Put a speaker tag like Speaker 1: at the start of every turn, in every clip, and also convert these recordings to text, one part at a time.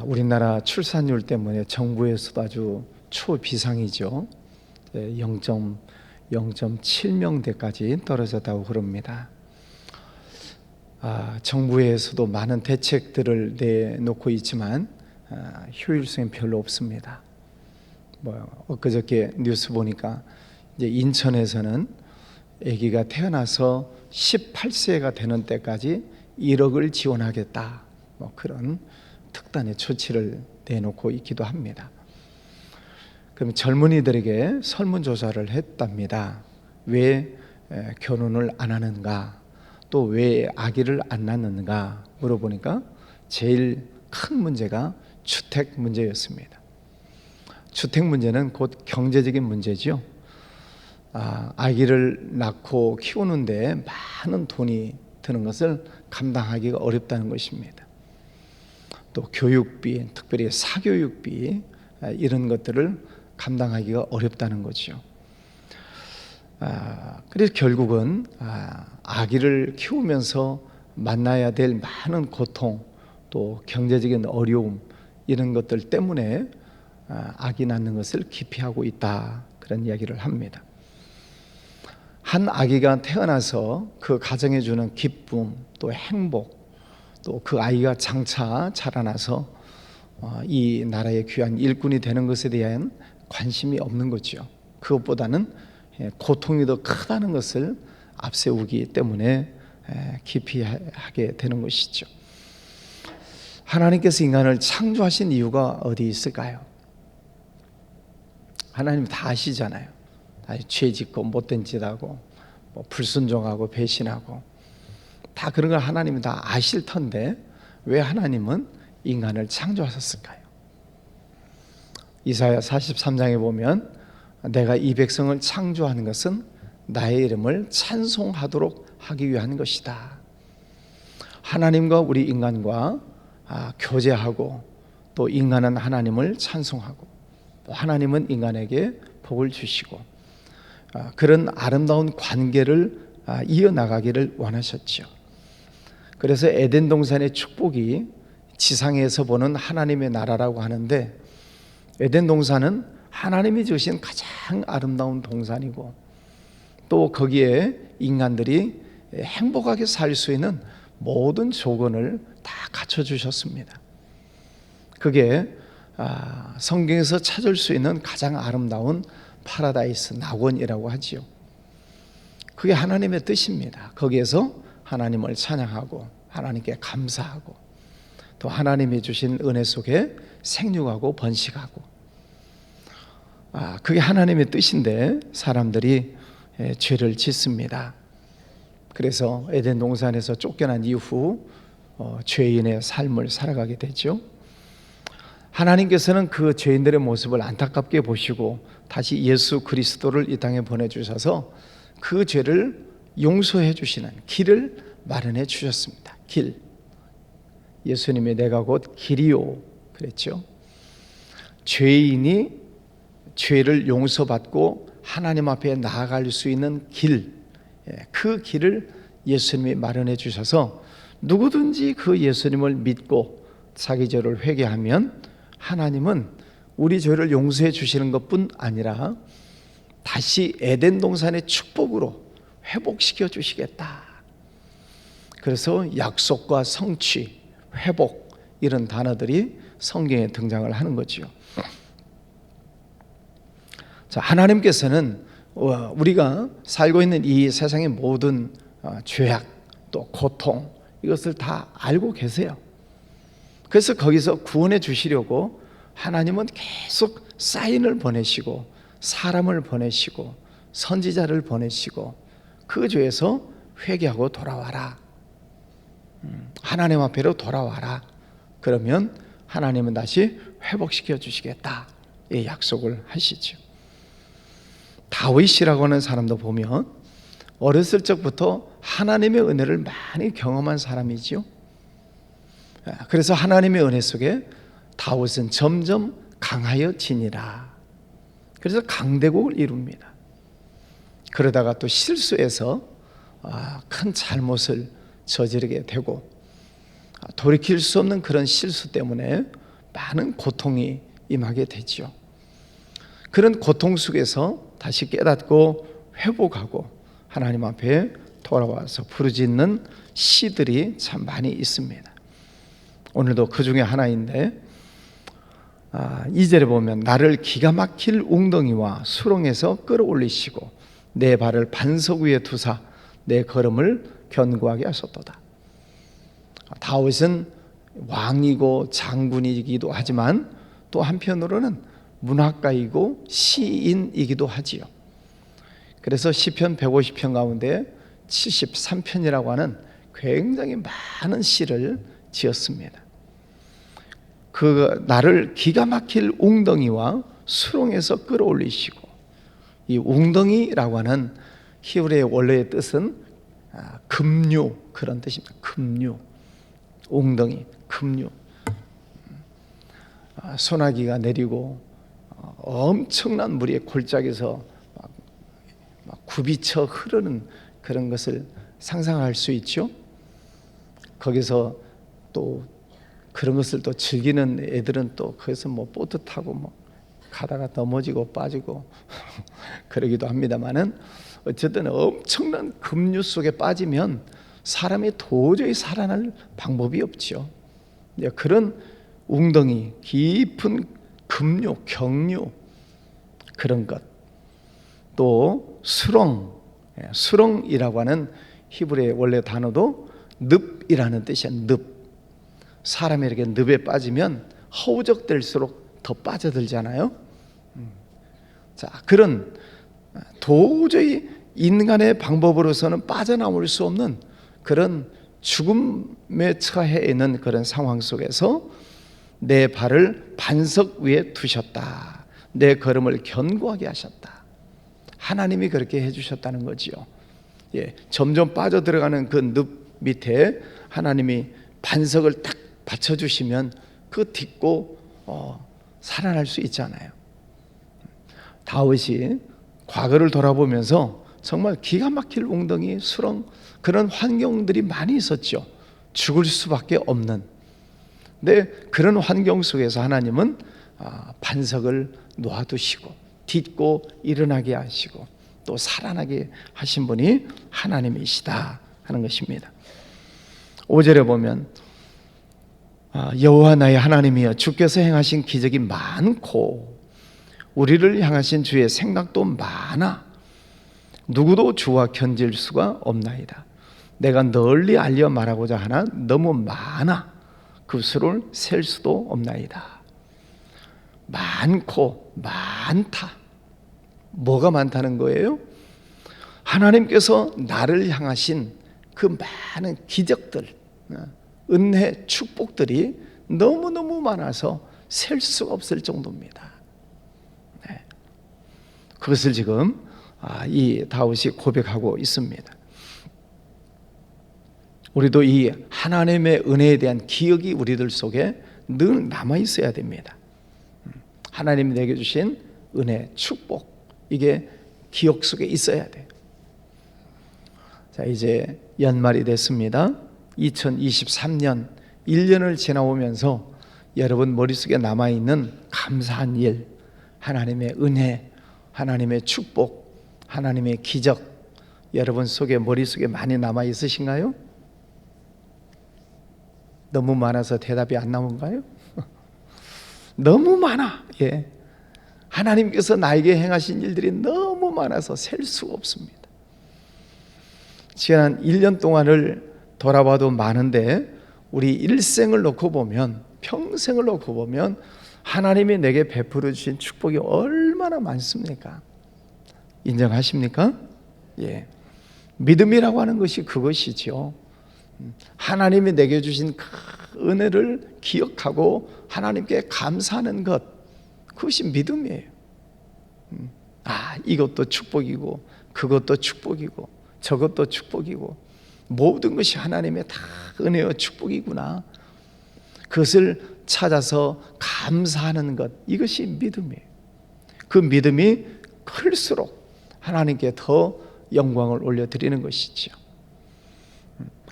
Speaker 1: 우리나라 출산율 때문에 정부에서도 아주 초비상이죠. 0.7명대까지 떨어졌다고 그럽니다. 정부에서도 많은 대책들을 내놓고 있지만 효율성이 별로 없습니다. 엊그저께 뉴스 보니까 이제 인천에서는 아기가 태어나서 18세가 되는 때까지 1억을 지원하겠다, 그런 특단의 조치를 내놓고 있기도 합니다. 그럼 젊은이들에게 설문조사를 했답니다. 왜 결혼을 안 하는가, 또 왜 아기를 안 낳는가 물어보니까 제일 큰 문제가 주택 문제였습니다. 주택 문제는 곧 경제적인 문제죠. 아기를 낳고 키우는데 많은 돈이 드는 것을 감당하기가 어렵다는 것입니다. 또 교육비, 특별히 사교육비, 이런 것들을 감당하기가 어렵다는 거죠. 그래서 결국은 아기를 키우면서 만나야 될 많은 고통, 또 경제적인 어려움, 이런 것들 때문에 아기 낳는 것을 기피하고 있다, 그런 이야기를 합니다. 한 아기가 태어나서 그 가정에 주는 기쁨, 또 행복, 또 그 아이가 장차 자라나서 이 나라의 귀한 일꾼이 되는 것에 대한 관심이 없는 거죠. 그것보다는 고통이 더 크다는 것을 앞세우기 때문에 기피하게 되는 것이죠. 하나님께서 인간을 창조하신 이유가 어디 있을까요? 하나님 다 아시잖아요. 다 죄 짓고 못된 짓 하고 불순종하고 배신하고 다 그런 걸 하나님이 다 아실 텐데 왜 하나님은 인간을 창조하셨을까요? 이사야 43장에 보면 내가 이 백성을 창조하는 것은 나의 이름을 찬송하도록 하기 위한 것이다. 하나님과 우리 인간과 교제하고, 또 인간은 하나님을 찬송하고, 또 하나님은 인간에게 복을 주시고, 그런 아름다운 관계를 이어나가기를 원하셨죠. 그래서 에덴 동산의 축복이 지상에서 보는 하나님의 나라라고 하는데, 에덴 동산은 하나님이 주신 가장 아름다운 동산이고, 또 거기에 인간들이 행복하게 살 수 있는 모든 조건을 다 갖춰주셨습니다. 그게 성경에서 찾을 수 있는 가장 아름다운 파라다이스 낙원이라고 하지요. 그게 하나님의 뜻입니다. 거기에서 하나님을 찬양하고 하나님께 감사하고, 또 하나님이 주신 은혜 속에 생육하고 번식하고, 그게 하나님의 뜻인데 사람들이 죄를 짓습니다. 그래서 에덴 동산에서 쫓겨난 이후 죄인의 삶을 살아가게 되죠. 하나님께서는 그 죄인들의 모습을 안타깝게 보시고 다시 예수 그리스도를 이 땅에 보내주셔서 그 죄를 용서해 주시는 길을 마련해 주셨습니다. 길. 예수님이 내가 곧 길이요 그랬죠. 죄인이 죄를 용서받고 하나님 앞에 나아갈 수 있는 길, 그 길을 예수님이 마련해 주셔서 누구든지 그 예수님을 믿고 자기 죄를 회개하면 하나님은 우리 죄를 용서해 주시는 것뿐 아니라 다시 에덴 동산의 축복으로 회복시켜 주시겠다. 그래서 약속과 성취, 회복, 이런 단어들이 성경에 등장을 하는 거죠. 자, 하나님께서는 우리가 살고 있는 이 세상의 모든 죄악, 또 고통, 이것을 다 알고 계세요. 그래서 거기서 구원해 주시려고 하나님은 계속 사인을 보내시고, 사람을 보내시고, 선지자를 보내시고, 그 죄에서 회개하고 돌아와라, 하나님 앞에로 돌아와라. 그러면 하나님은 다시 회복시켜 주시겠다, 이 약속을 하시죠. 다윗이라고 하는 사람도 보면 어렸을 적부터 하나님의 은혜를 많이 경험한 사람이지요. 그래서 하나님의 은혜 속에 다윗은 점점 강하여지니라. 그래서 강대국을 이룹니다. 그러다가 또 실수해서 큰 잘못을 저지르게 되고, 돌이킬 수 없는 그런 실수 때문에 많은 고통이 임하게 되죠. 그런 고통 속에서 다시 깨닫고 회복하고 하나님 앞에 돌아와서 부르짖는 시들이 참 많이 있습니다. 오늘도 그 중에 하나인데 2절에 보면 나를 기가 막힐 웅덩이와 수렁에서 끌어올리시고 내 발을 반석 위에 두사 내 걸음을 견고하게 하셨도다. 다윗은 왕이고 장군이기도 하지만 또 한편으로는 문학가이고 시인이기도 하지요. 그래서 시편 150편 가운데 73편이라고 하는 굉장히 많은 시를 지었습니다. 그 나를 기가 막힐 웅덩이와 수렁에서 끌어올리시고, 이 웅덩이라고 하는 히브리의 원래의 뜻은 급류, 그런 뜻입니다. 급류, 웅덩이, 급류. 소나기가 내리고 엄청난 물이 골짜기에서 막 굽이쳐 흐르는 그런 것을 상상할 수 있죠. 거기서 또 그런 것을 또 즐기는 애들은 또 거기서 뭐 보트 타고 뭐 가다가 넘어지고 빠지고 그러기도 합니다만은, 어쨌든 엄청난 급류 속에 빠지면 사람이 도저히 살아날 방법이 없죠. 그런 웅덩이, 깊은 급류, 경류, 그런 것. 또 수렁, 수렁이라고 하는 히브리의 원래 단어도 늪이라는 뜻이야. 늪. 사람이 이렇게 늪에 빠지면 허우적댈수록 더 빠져들잖아요. 자, 그런 도저히 인간의 방법으로서는 빠져나올 수 없는 그런 죽음에 처해 있는 그런 상황 속에서 내 발을 반석 위에 두셨다. 내 걸음을 견고하게 하셨다. 하나님이 그렇게 해주셨다는 거지요. 점점 빠져들어가는 그 늪 밑에 하나님이 반석을 딱 받쳐주시면 그 딛고 살아날 수 있잖아요. 다윗이 과거를 돌아보면서 정말 기가 막힐 웅덩이, 수렁, 그런 환경들이 많이 있었죠. 죽을 수밖에 없는. 근데 그런 환경 속에서 하나님은 반석을 놓아두시고 딛고 일어나게 하시고 또 살아나게 하신 분이 하나님이시다 하는 것입니다. 5절에 보면 여호와 나의 하나님이여 주께서 행하신 기적이 많고 우리를 향하신 주의 생각도 많아 누구도 주와 견질 수가 없나이다. 내가 널리 알려 말하고자 하나 너무 많아 그 수를 셀 수도 없나이다. 많고 많다. 뭐가 많다는 거예요? 하나님께서 나를 향하신 그 많은 기적들, 은혜, 축복들이 너무너무 많아서 셀 수가 없을 정도입니다. 그것을 지금 이 다윗이 고백하고 있습니다. 우리도 이 하나님의 은혜에 대한 기억이 우리들 속에 늘 남아 있어야 됩니다. 하나님이 내게 주신 은혜, 축복, 이게 기억 속에 있어야 돼요. 자, 이제 연말이 됐습니다. 2023년 1년을 지나오면서 여러분 머릿속에 남아있는 감사한 일, 하나님의 은혜, 하나님의 축복, 하나님의 기적, 여러분 속에 머릿속에 많이 남아 있으신가요? 너무 많아서 대답이 안 나온가요? 너무 많아. 하나님께서 나에게 행하신 일들이 너무 많아서 셀 수가 없습니다. 지난 1년 동안을 돌아봐도 많은데 우리 일생을 놓고 보면, 평생을 놓고 보면 하나님이 내게 베풀어 주신 축복이 얼마나 많습니까? 인정하십니까? 믿음이라고 하는 것이 그것이죠. 하나님이 내게 주신 그 은혜를 기억하고 하나님께 감사하는 것, 그것이 믿음이에요. 이것도 축복이고 그것도 축복이고 저것도 축복이고 모든 것이 하나님의 다 은혜와 축복이구나. 그것을 찾아서 감사하는 것, 이것이 믿음이에요. 그 믿음이 클수록 하나님께 더 영광을 올려드리는 것이죠.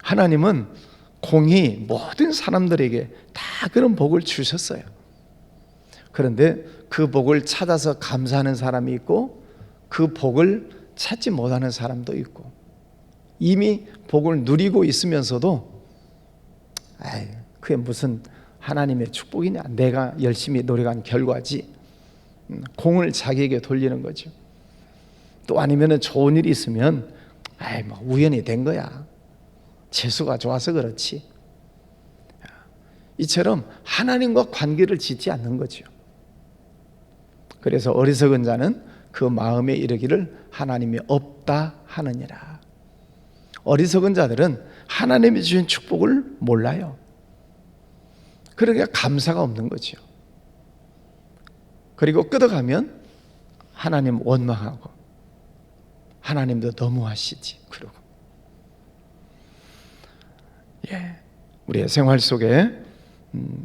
Speaker 1: 하나님은 공히 모든 사람들에게 다 그런 복을 주셨어요. 그런데 그 복을 찾아서 감사하는 사람이 있고 그 복을 찾지 못하는 사람도 있고, 이미 복을 누리고 있으면서도 그게 무슨 하나님의 축복이냐, 내가 열심히 노력한 결과지, 공을 자기에게 돌리는 거죠. 또 아니면 좋은 일이 있으면 뭐 우연히 된 거야, 재수가 좋아서 그렇지, 이처럼 하나님과 관계를 짓지 않는 거죠. 그래서 어리석은 자는 그 마음에 이르기를 하나님이 없다 하느니라. 어리석은 자들은 하나님이 주신 축복을 몰라요. 그러니까 감사가 없는 거죠. 그리고 끌어가면 하나님 원망하고, 하나님도 너무하시지 그러고. 우리의 생활 속에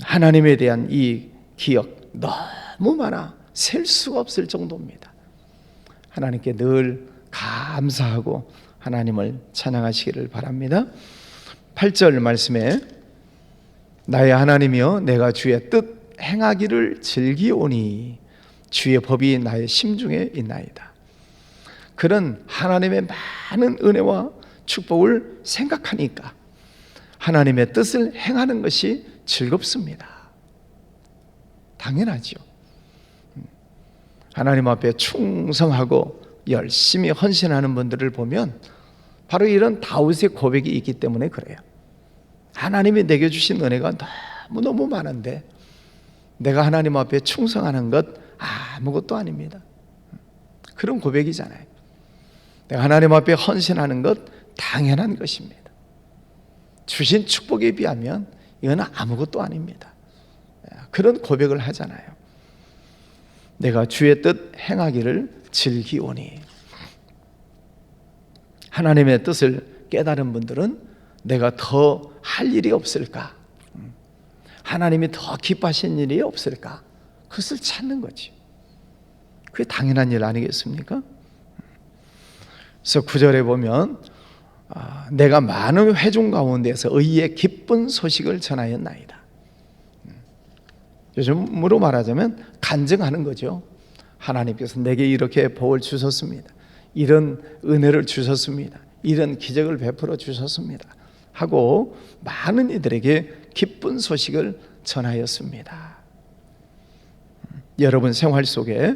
Speaker 1: 하나님에 대한 이 기억 너무 많아, 셀 수가 없을 정도입니다. 하나님께 늘 감사하고 하나님을 찬양하시기를 바랍니다. 8절 말씀에 나의 하나님이여 내가 주의 뜻 행하기를 즐기오니 주의 법이 나의 심중에 있나이다. 그런 하나님의 많은 은혜와 축복을 생각하니까 하나님의 뜻을 행하는 것이 즐겁습니다. 당연하죠. 하나님 앞에 충성하고 열심히 헌신하는 분들을 보면 바로 이런 다윗의 고백이 있기 때문에 그래요. 하나님이 내게 주신 은혜가 너무너무 많은데 내가 하나님 앞에 충성하는 것 아무것도 아닙니다. 그런 고백이잖아요. 내가 하나님 앞에 헌신하는 것 당연한 것입니다. 주신 축복에 비하면 이건 아무것도 아닙니다. 그런 고백을 하잖아요. 내가 주의 뜻 행하기를 즐기오니. 하나님의 뜻을 깨달은 분들은 내가 더 할 일이 없을까? 하나님이 더 기뻐하시는 일이 없을까? 그것을 찾는 거지. 그게 당연한 일 아니겠습니까? 그래서 9절에 보면 내가 많은 회중 가운데서 의의 기쁜 소식을 전하였나이다. 요즘으로 말하자면 간증하는 거죠. 하나님께서 내게 이렇게 복을 주셨습니다. 이런 은혜를 주셨습니다. 이런 기적을 베풀어 주셨습니다. 하고 많은 이들에게 기쁜 소식을 전하였습니다. 여러분 생활 속에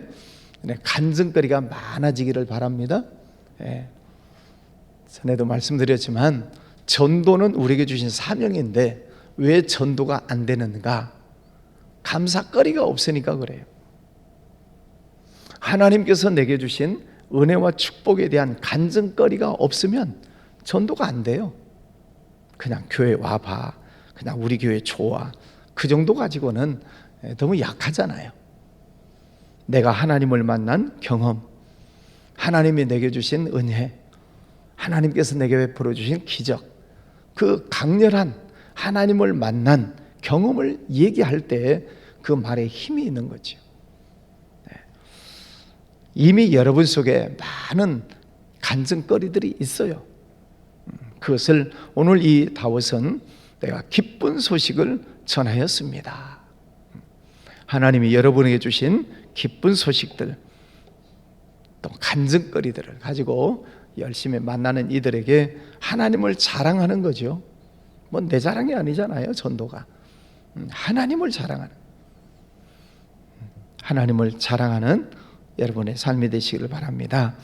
Speaker 1: 간증거리가 많아지기를 바랍니다. 전에도 말씀드렸지만 전도는 우리에게 주신 사명인데 왜 전도가 안 되는가? 감사거리가 없으니까 그래요. 하나님께서 내게 주신 은혜와 축복에 대한 간증거리가 없으면 전도가 안 돼요. 그냥 교회 와봐, 그냥 우리 교회 좋아, 그 정도 가지고는 너무 약하잖아요. 내가 하나님을 만난 경험, 하나님이 내게 주신 은혜, 하나님께서 내게 베풀어 주신 기적, 그 강렬한 하나님을 만난 경험을 얘기할 때 그 말에 힘이 있는 거죠. 이미 여러분 속에 많은 간증거리들이 있어요. 그것을 오늘 이 다윗은 내가 기쁜 소식을 전하였습니다. 하나님이 여러분에게 주신 기쁜 소식들, 또 간증거리들을 가지고 열심히 만나는 이들에게 하나님을 자랑하는 거죠. 뭐 내 자랑이 아니잖아요. 전도가 하나님을 자랑하는 여러분의 삶이 되시기를 바랍니다.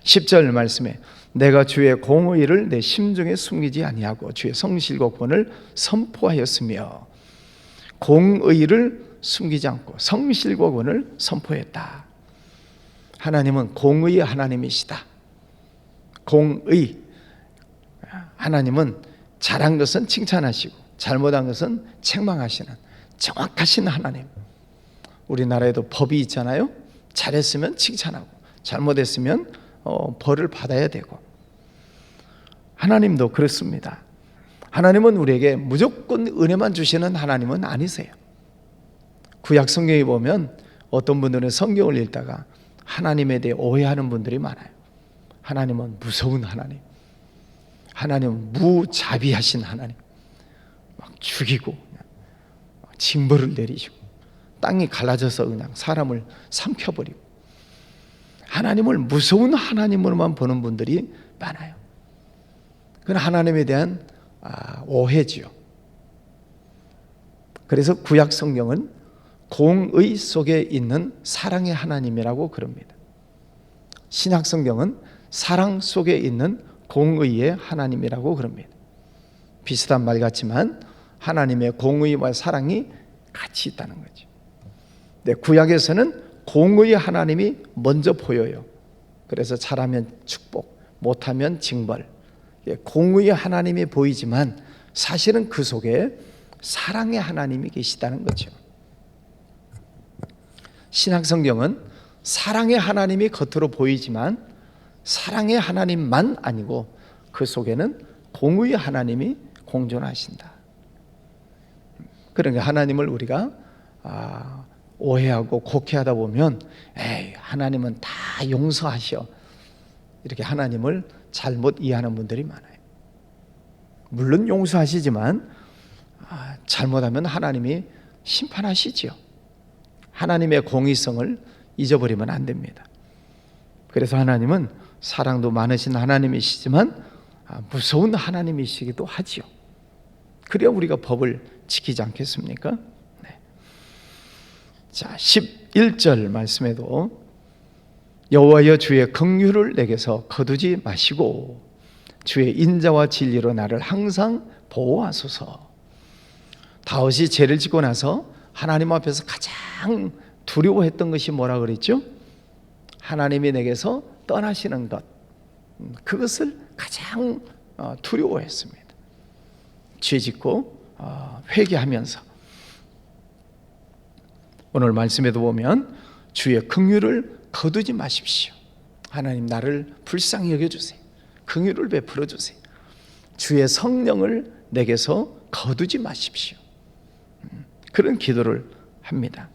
Speaker 1: 10절 말씀에 내가 주의 공의를 내 심중에 숨기지 아니하고 주의 성실과 권을 선포하였으며, 공의를 숨기지 않고 성실과 권을 선포했다. 하나님은 공의의 하나님이시다. 공의, 하나님은 잘한 것은 칭찬하시고 잘못한 것은 책망하시는 정확하신 하나님. 우리나라에도 법이 있잖아요. 잘했으면 칭찬하고 잘못했으면 벌을 받아야 되고, 하나님도 그렇습니다. 하나님은 우리에게 무조건 은혜만 주시는 하나님은 아니세요. 구약 성경에 보면 어떤 분들은 성경을 읽다가 하나님에 대해 오해하는 분들이 많아요. 하나님은 무서운 하나님, 하나님은 무자비하신 하나님, 막 죽이고 징벌을 내리시고 땅이 갈라져서 그냥 사람을 삼켜버리고, 하나님을 무서운 하나님으로만 보는 분들이 많아요. 그건 하나님에 대한 오해지요. 그래서 구약 성경은 공의 속에 있는 사랑의 하나님이라고 그럽니다. 신약 성경은 사랑 속에 있는 공의의 하나님이라고 그럽니다. 비슷한 말 같지만 하나님의 공의와 사랑이 같이 있다는 거죠. 네, 구약에서는 공의의 하나님이 먼저 보여요. 그래서 잘하면 축복, 못하면 징벌. 공의의 하나님이 보이지만 사실은 그 속에 사랑의 하나님이 계시다는 거죠. 신약 성경은 사랑의 하나님이 겉으로 보이지만 사랑의 하나님만 아니고 그 속에는 공의의 하나님이 공존하신다. 그러니까 하나님을 우리가 오해하고 곡해하다 보면 에이, 하나님은 다 용서하셔, 이렇게 하나님을 잘못 이해하는 분들이 많아요. 물론 용서하시지만 잘못하면 하나님이 심판하시지요. 하나님의 공의성을 잊어버리면 안 됩니다. 그래서 하나님은 사랑도 많으신 하나님이시지만 무서운 하나님이시기도 하지요. 그래야 우리가 법을 지키지 않겠습니까? 네. 자, 11절 말씀에도 여호와여 주의 긍휼을 내게서 거두지 마시고 주의 인자와 진리로 나를 항상 보호하소서. 다윗이 죄를 짓고 나서 하나님 앞에서 가장 두려워했던 것이 뭐라 그랬죠? 하나님이 내게서 떠나시는 것, 그것을 가장 두려워했습니다. 죄 짓고 회개하면서 오늘 말씀에도 보면 주의 긍휼을 거두지 마십시오. 하나님 나를 불쌍히 여겨주세요. 긍휼을 베풀어 주세요. 주의 성령을 내게서 거두지 마십시오. 그런 기도를 합니다.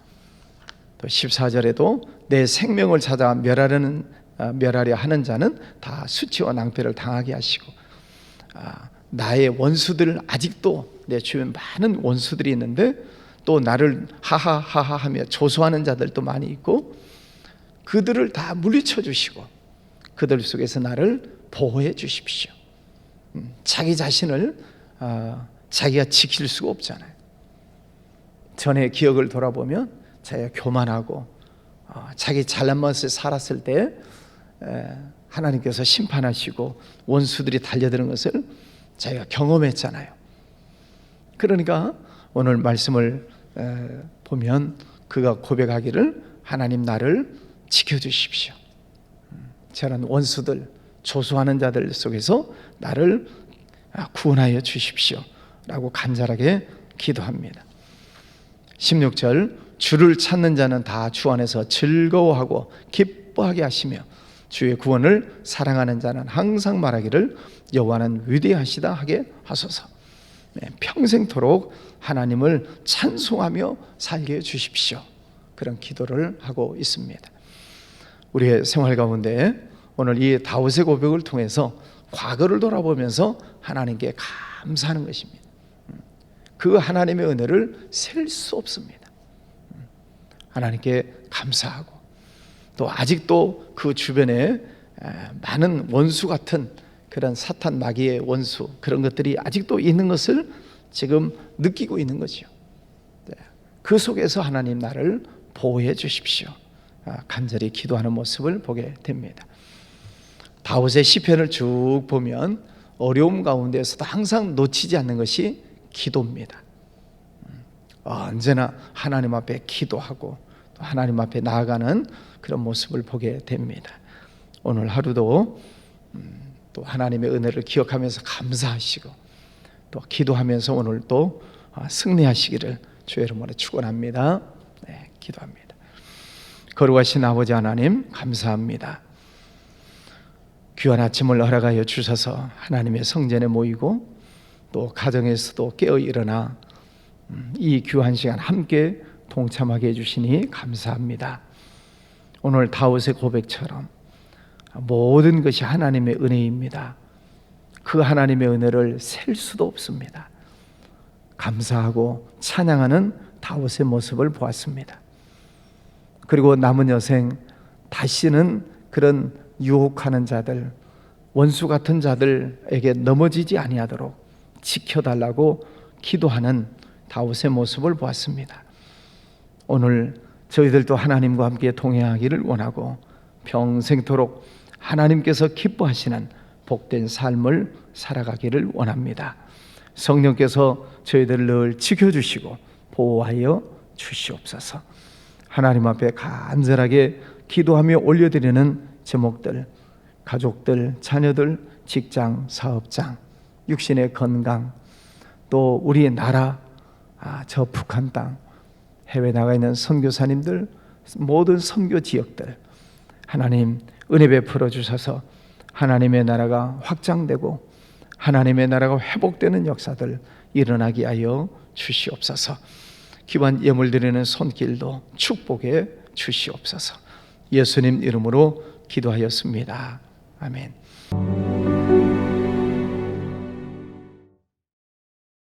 Speaker 1: 또 14절에도 내 생명을 찾아 멸하려 하는 자는 다 수치와 낭패를 당하게 하시고, 나의 원수들, 아직도 내 주변 많은 원수들이 있는데 또 나를 하하하하 하며 조소하는 자들도 많이 있고, 그들을 다 물리쳐 주시고 그들 속에서 나를 보호해 주십시오. 자기 자신을 자기가 지킬 수가 없잖아요. 전에 기억을 돌아보면 자기가 교만하고 자기 잘난 맛을 살았을 때 하나님께서 심판하시고 원수들이 달려드는 것을 자기가 경험했잖아요. 그러니까 오늘 말씀을 보면 그가 고백하기를 하나님 나를 지켜주십시오. 저런 원수들, 조소하는 자들 속에서 나를 구원하여 주십시오 라고 간절하게 기도합니다. 16절 주를 찾는 자는 다 주 안에서 즐거워하고 기뻐하게 하시며 주의 구원을 사랑하는 자는 항상 말하기를 여호와는 위대하시다 하게 하소서. 평생토록 하나님을 찬송하며 살게 해 주십시오. 그런 기도를 하고 있습니다. 우리의 생활 가운데 오늘 이 다윗의 고백을 통해서 과거를 돌아보면서 하나님께 감사하는 것입니다. 그 하나님의 은혜를 셀 수 없습니다. 하나님께 감사하고 또 아직도 그 주변에 많은 원수 같은 그런 사탄 마귀의 원수, 그런 것들이 아직도 있는 것을 지금 느끼고 있는 거죠. 그 속에서 하나님 나를 보호해 주십시오. 간절히 기도하는 모습을 보게 됩니다. 다윗의 시편을 쭉 보면 어려움 가운데서도 항상 놓치지 않는 것이 기도입니다. 언제나 하나님 앞에 기도하고 또 하나님 앞에 나아가는 그런 모습을 보게 됩니다. 오늘 하루도 또 하나님의 은혜를 기억하면서 감사하시고 또 기도하면서 오늘 또 승리하시기를 주의 이름으로 축원합니다. 네, 기도합니다. 거룩하신 아버지 하나님 감사합니다. 귀한 아침을 허락하여 주셔서 하나님의 성전에 모이고 또 가정에서도 깨어 일어나 이 귀한 시간 함께 동참하게 해주시니 감사합니다. 오늘 다윗의 고백처럼 모든 것이 하나님의 은혜입니다. 그 하나님의 은혜를 셀 수도 없습니다. 감사하고 찬양하는 다윗의 모습을 보았습니다. 그리고 남은 여생 다시는 그런 유혹하는 자들, 원수 같은 자들에게 넘어지지 아니하도록 지켜달라고 기도하는 다윗의 모습을 보았습니다. 오늘 저희들도 하나님과 함께 동행하기를 원하고 평생토록 하나님께서 기뻐하시는 복된 삶을 살아가기를 원합니다. 성령께서 저희들을 늘 지켜주시고 보호하여 주시옵소서. 하나님 앞에 간절하게 기도하며 올려드리는 제목들, 가족들, 자녀들, 직장, 사업장, 육신의 건강, 또 우리의 나라, 저 북한 땅, 해외 나가 있는 선교사님들, 모든 선교 지역들, 하나님 은혜 베풀어 주셔서 하나님의 나라가 확장되고 하나님의 나라가 회복되는 역사들 일어나게 하여 주시옵소서. 기반 예물 드리는 손길도 축복해 주시옵소서. 예수님 이름으로 기도하였습니다. 아멘.